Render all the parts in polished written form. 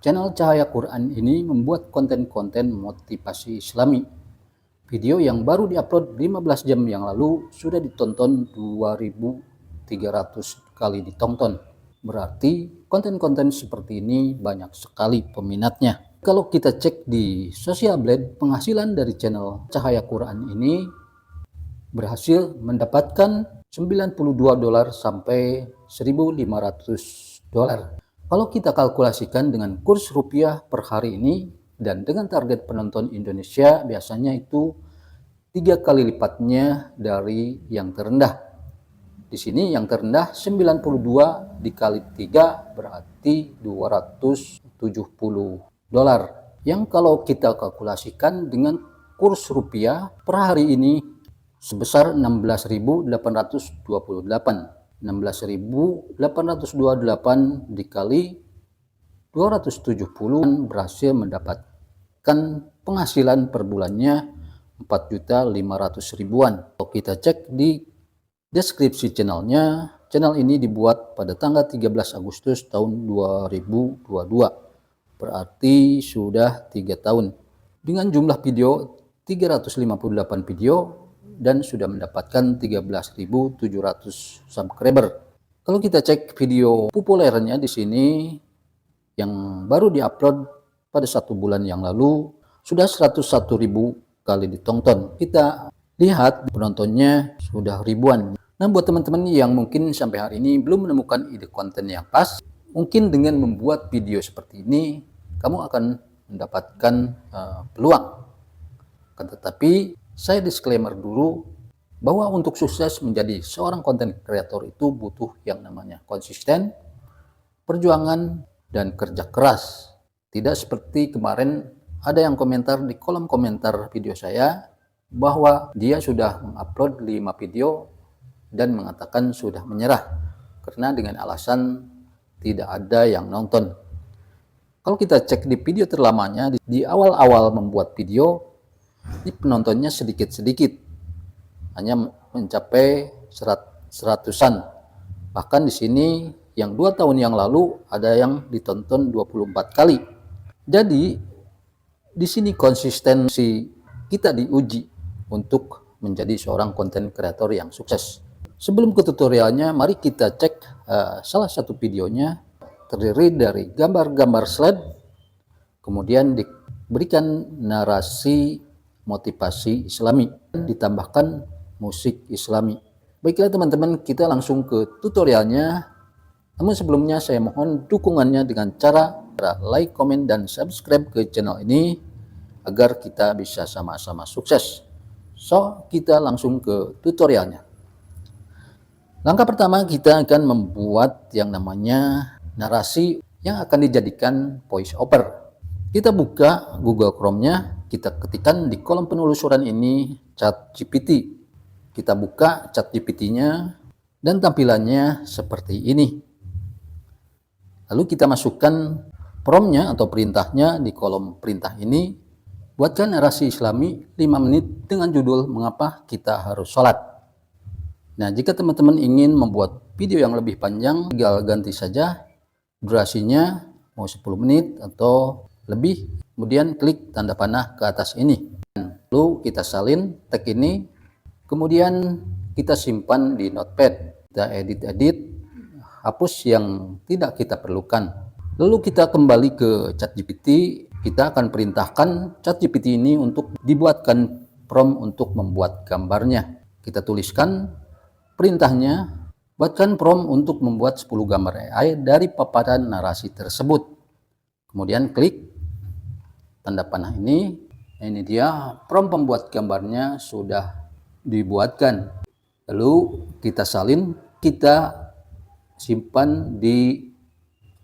Channel Cahaya Quran ini membuat konten-konten motivasi Islami. Video yang baru diupload 15 jam yang lalu sudah ditonton 2.300 kali ditonton. Berarti konten-konten seperti ini banyak sekali peminatnya. Kalau kita cek di Social Blade, penghasilan dari channel Cahaya Quran ini berhasil mendapatkan $92 sampai $1.500. Kalau kita kalkulasikan dengan kurs rupiah per hari ini dan dengan target penonton Indonesia, biasanya itu 3 kali lipatnya dari yang terendah. Di sini yang terendah 92 dikali 3 berarti $270. Yang kalau kita kalkulasikan dengan kurs rupiah per hari ini sebesar 16.828. 16.828 dikali 270 berhasil mendapatkan penghasilan per bulannya 4.500.000-an. Kalau kita cek di deskripsi channelnya, channel ini dibuat pada tanggal 13 Agustus tahun 2022. Berarti sudah 3 tahun. Dengan jumlah video 358 video dan sudah mendapatkan 13.700 subscriber. Kalau kita cek video populernya di sini yang baru diupload pada 1 bulan yang lalu sudah 101.000 kali ditonton. Kita lihat penontonnya sudah ribuan. Nah, buat teman-teman yang mungkin sampai hari ini belum menemukan ide konten yang pas, mungkin dengan membuat video seperti ini kamu akan mendapatkan peluang. Tetapi saya disclaimer dulu bahwa untuk sukses menjadi seorang konten kreator itu butuh yang namanya konsisten, perjuangan, dan kerja keras. Tidak seperti kemarin ada yang komentar di kolom komentar video saya bahwa dia sudah mengupload 5 video dan mengatakan sudah menyerah karena dengan alasan tidak ada yang nonton. Kalau kita cek di video terlamanya, di awal-awal membuat video, ini penontonnya sedikit-sedikit, hanya mencapai seratusan. Bahkan di sini yang 2 tahun yang lalu ada yang ditonton 24 kali. Jadi di sini konsistensi kita diuji untuk menjadi seorang konten kreator yang sukses. Sebelum ke tutorialnya, mari kita cek salah satu videonya. Terdiri dari gambar-gambar slide, kemudian diberikan narasi motivasi Islami, ditambahkan musik Islami. Baiklah teman-teman, kita langsung ke tutorialnya. Namun sebelumnya saya mohon dukungannya dengan cara like, komen, dan subscribe ke channel ini agar kita bisa sama-sama sukses. So, kita langsung ke tutorialnya. Langkah pertama, kita akan membuat yang namanya narasi yang akan dijadikan voice over. Kita buka Google Chrome-nya, kita ketikkan di kolom penelusuran ini ChatGPT. Kita buka ChatGPT-nya dan tampilannya seperti ini. Lalu kita masukkan prompt-nya atau perintahnya di kolom perintah ini. Buatkan narasi Islami 5 menit dengan judul Mengapa Kita Harus Sholat. Nah, jika teman-teman ingin membuat video yang lebih panjang, tinggal ganti saja durasinya mau 10 menit atau lebih, kemudian klik tanda panah ke atas ini. Lalu kita salin tag ini, kemudian kita simpan di notepad. Kita edit-edit, hapus yang tidak kita perlukan. Lalu kita kembali ke ChatGPT, kita akan perintahkan ChatGPT ini untuk dibuatkan prompt untuk membuat gambarnya. Kita tuliskan perintahnya, buatkan prompt untuk membuat 10 gambar AI dari paparan narasi tersebut. Kemudian klik tanda panah ini. Ini dia prompt pembuat gambarnya sudah dibuatkan. Lalu kita salin, kita simpan di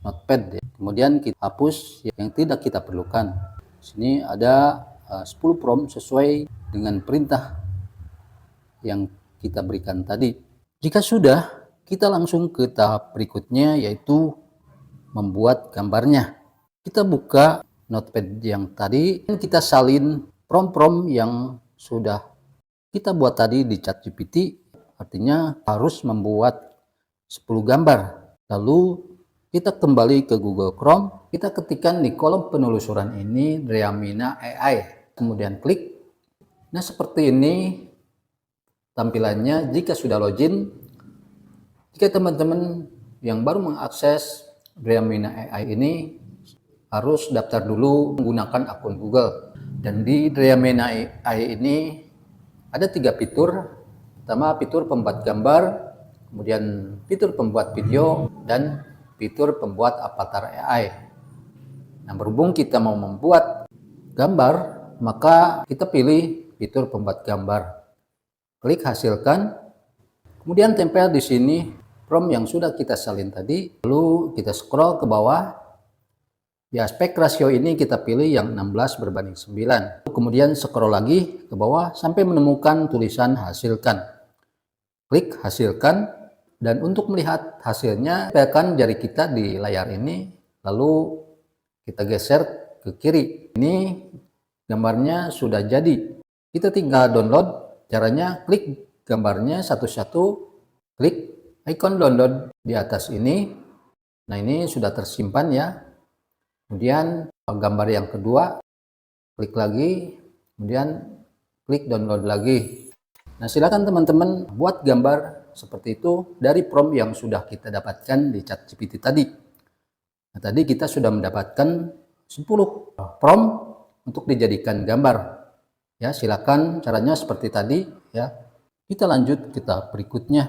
notepad. Kemudian kita hapus yang tidak kita perlukan. Di sini ada 10 prompt sesuai dengan perintah yang kita berikan tadi. Jika sudah, kita langsung ke tahap berikutnya, yaitu membuat gambarnya. Kita buka notepad yang tadi, dan kita salin prompt-prompt yang sudah kita buat tadi di ChatGPT. Artinya harus membuat 10 gambar. Lalu Kita kembali ke Google Chrome, kita ketikkan di kolom penelusuran ini Dreamina AI, kemudian klik. Nah, seperti ini tampilannya jika sudah login. Jika teman-teman yang baru mengakses Dreamina AI ini harus daftar dulu menggunakan akun Google. Dan di Dreamina AI ini ada 3 fitur. Pertama, fitur pembuat gambar, kemudian fitur pembuat video, dan fitur pembuat avatar AI. Nah, berhubung kita mau membuat gambar, maka kita pilih fitur pembuat gambar. Klik hasilkan, kemudian tempel di sini prompt yang sudah kita salin tadi, lalu kita scroll ke bawah. Di aspek rasio ini kita pilih yang 16:9. Kemudian scroll lagi ke bawah sampai menemukan tulisan hasilkan. Klik hasilkan, dan untuk melihat hasilnya, tekan jari kita di layar ini, lalu kita geser ke kiri. Ini gambarnya sudah jadi. Kita tinggal download. Caranya klik gambarnya satu-satu, klik icon download di atas ini. Nah, ini sudah tersimpan ya. Kemudian gambar yang kedua, klik lagi, kemudian klik download lagi. Nah, silakan teman-teman buat gambar seperti itu dari prompt yang sudah kita dapatkan di ChatGPT tadi. Nah, tadi kita sudah mendapatkan 10 prompt untuk dijadikan gambar. Ya, silakan caranya seperti tadi ya. Kita lanjut ke tahap berikutnya,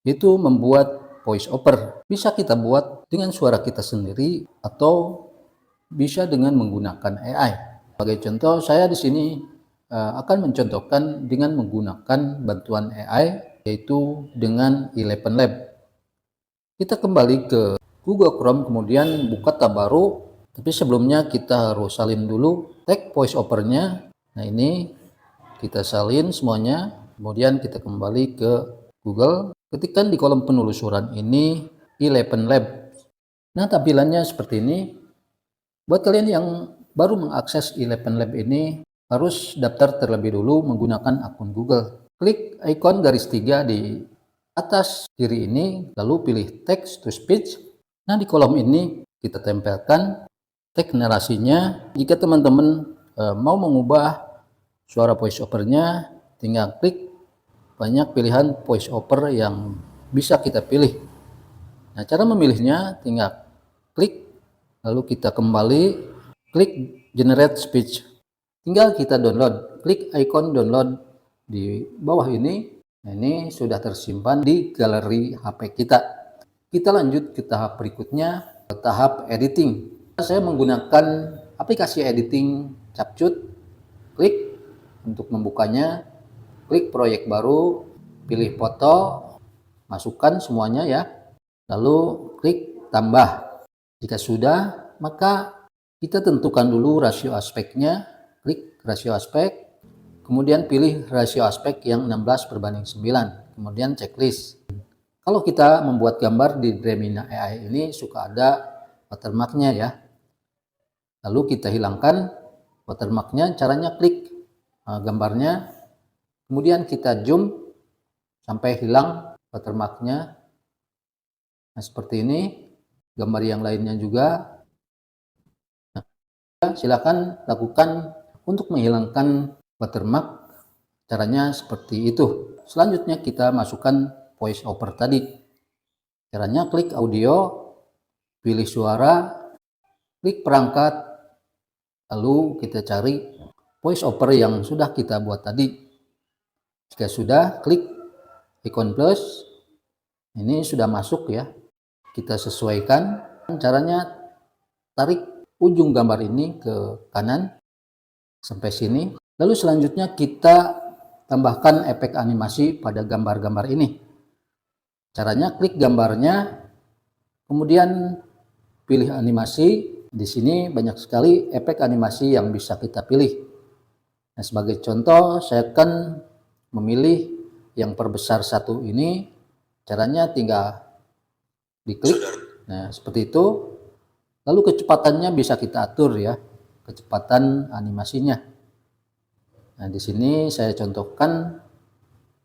yaitu membuat voice over. Bisa kita buat dengan suara kita sendiri atau bisa dengan menggunakan AI. Sebagai contoh, saya di sini akan mencontohkan dengan menggunakan bantuan AI, yaitu dengan ElevenLab. Kita kembali ke Google Chrome, kemudian buka tab baru, tapi sebelumnya kita harus salin dulu tag voice over-nya. Nah, ini kita salin semuanya, kemudian kita kembali ke Google, ketikkan di kolom penelusuran ini ElevenLab. Nah, tampilannya seperti ini. Buat kalian yang baru mengakses ElevenLab ini, harus daftar terlebih dulu menggunakan akun Google. Klik ikon garis 3 di atas kiri ini, lalu pilih text to speech. Nah, di kolom ini kita tempelkan teks narasinya. Jika teman-teman mau mengubah suara voice over-nya, tinggal klik banyak pilihan voice over yang bisa kita pilih. Nah, cara memilihnya tinggal klik, lalu kita kembali, klik generate speech. Tinggal kita download, klik icon download di bawah ini. Nah, ini sudah tersimpan di galeri HP kita. Kita lanjut ke tahap berikutnya, ke tahap editing. Saya menggunakan aplikasi editing CapCut. Klik untuk membukanya, klik proyek baru, pilih foto, masukkan semuanya ya. Lalu klik tambah. Jika sudah, maka kita tentukan dulu rasio aspeknya. Klik rasio aspek, kemudian pilih rasio aspek yang 16:9, kemudian checklist. Kalau kita membuat gambar di Dreamina AI ini suka ada watermarknya ya. Lalu kita hilangkan watermarknya, caranya klik gambarnya, kemudian kita zoom sampai hilang watermarknya. Nah, seperti ini. Gambar yang lainnya juga. Nah, silakan lakukan untuk menghilangkan watermark. Caranya seperti itu. Selanjutnya kita masukkan voice over tadi. Caranya klik audio, pilih suara, klik perangkat, lalu kita cari voice over yang sudah kita buat tadi. Jika sudah, klik ikon plus. Ini sudah masuk ya. Kita sesuaikan. Caranya tarik ujung gambar ini ke kanan sampai sini. Lalu selanjutnya kita tambahkan efek animasi pada gambar-gambar ini. Caranya klik gambarnya, kemudian pilih animasi. Di sini banyak sekali efek animasi yang bisa kita pilih. Nah, sebagai contoh, saya akan memilih yang perbesar satu ini. Caranya tinggal diklik. Nah, seperti itu. Lalu kecepatannya bisa kita atur ya, kecepatan animasinya. Nah, di sini saya contohkan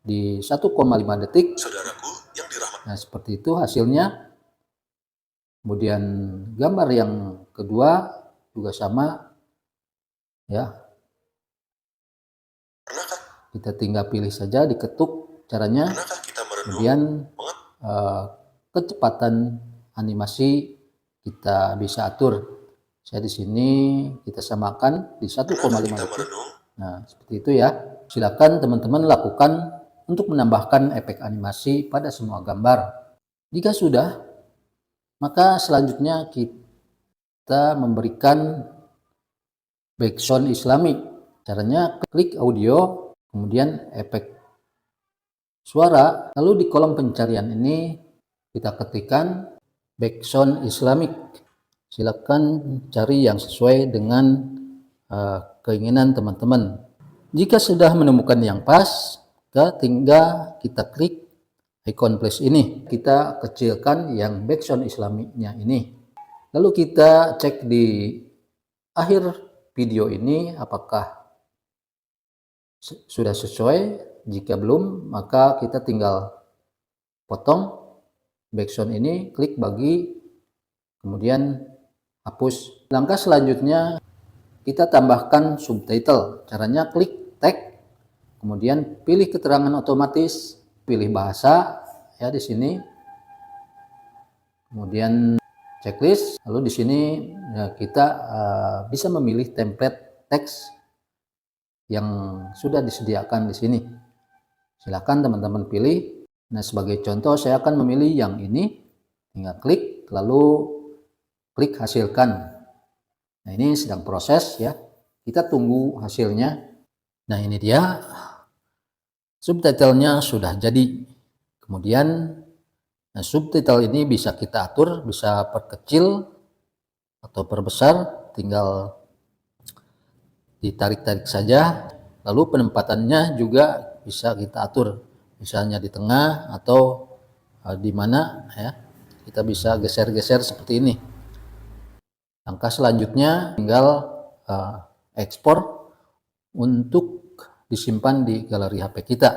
di 1,5 detik. Saudaraku yang dirahmati. Nah, seperti itu hasilnya. Kemudian gambar yang kedua juga sama ya. Kita tinggal pilih saja, diketuk caranya. Kemudian kecepatan animasi kita bisa atur. Saya di sini kita samakan di 1,5 detik. Nah, seperti itu ya. Silakan teman-teman lakukan untuk menambahkan efek animasi pada semua gambar. Jika sudah, maka selanjutnya kita memberikan background Islami. Caranya klik audio, kemudian efek suara, lalu di kolom pencarian ini kita ketikkan background Islamic. Silakan cari yang sesuai dengan keinginan teman-teman. Jika sudah menemukan yang pas, tinggal kita klik icon plus ini. Kita kecilkan yang background Islamiknya ini. Lalu kita cek di akhir video ini apakah sudah sesuai. Jika belum, maka kita tinggal potong background ini, klik bagi, kemudian hapus. Langkah selanjutnya kita tambahkan subtitle. Caranya klik tag, kemudian pilih keterangan otomatis, pilih bahasa ya di sini. Kemudian checklist, lalu di sini ya, kita bisa memilih template teks yang sudah disediakan di sini. Silakan teman-teman pilih. Nah, sebagai contoh saya akan memilih yang ini. Tinggal klik, lalu klik hasilkan. Nah, ini sedang proses ya. Kita tunggu hasilnya. Nah, ini dia. Subtitlenya sudah jadi. Kemudian subtitle ini bisa kita atur, bisa perkecil atau perbesar, tinggal ditarik-tarik saja. Lalu penempatannya juga bisa kita atur, misalnya di tengah atau di mana ya. Kita bisa geser-geser seperti ini. Langkah selanjutnya tinggal ekspor untuk disimpan di galeri HP kita.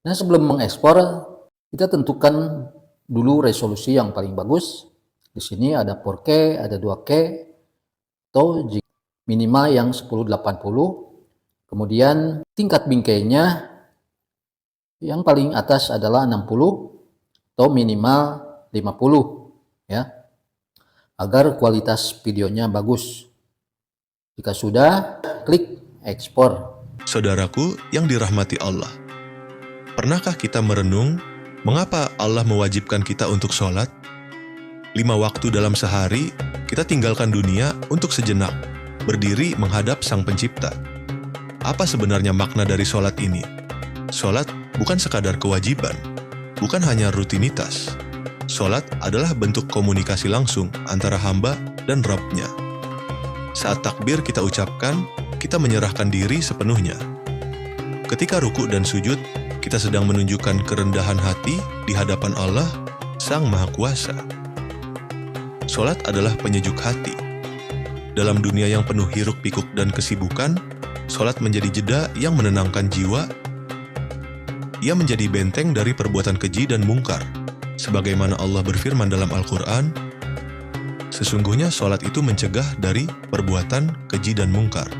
Nah, sebelum mengekspor, kita tentukan dulu resolusi yang paling bagus. Di sini ada 4K, ada 2K, atau minimal yang 1080. Kemudian tingkat bingkainya yang paling atas adalah 60 atau minimal 50 ya, agar kualitas videonya bagus. Jika sudah, klik ekspor. Saudaraku yang dirahmati Allah, pernahkah kita merenung mengapa Allah mewajibkan kita untuk sholat? 5 waktu dalam sehari, kita tinggalkan dunia untuk sejenak, berdiri menghadap Sang Pencipta. Apa sebenarnya makna dari sholat ini? Sholat bukan sekadar kewajiban, bukan hanya rutinitas. Sholat adalah bentuk komunikasi langsung antara hamba dan Rabb-Nya. Saat takbir kita ucapkan, kita menyerahkan diri sepenuhnya. Ketika ruku dan sujud, kita sedang menunjukkan kerendahan hati di hadapan Allah, Sang Maha Kuasa. Sholat adalah penyejuk hati. Dalam dunia yang penuh hiruk-pikuk dan kesibukan, sholat menjadi jeda yang menenangkan jiwa. Ia menjadi benteng dari perbuatan keji dan mungkar. Sebagaimana Allah berfirman dalam Al-Quran, sesungguhnya sholat itu mencegah dari perbuatan keji dan mungkar.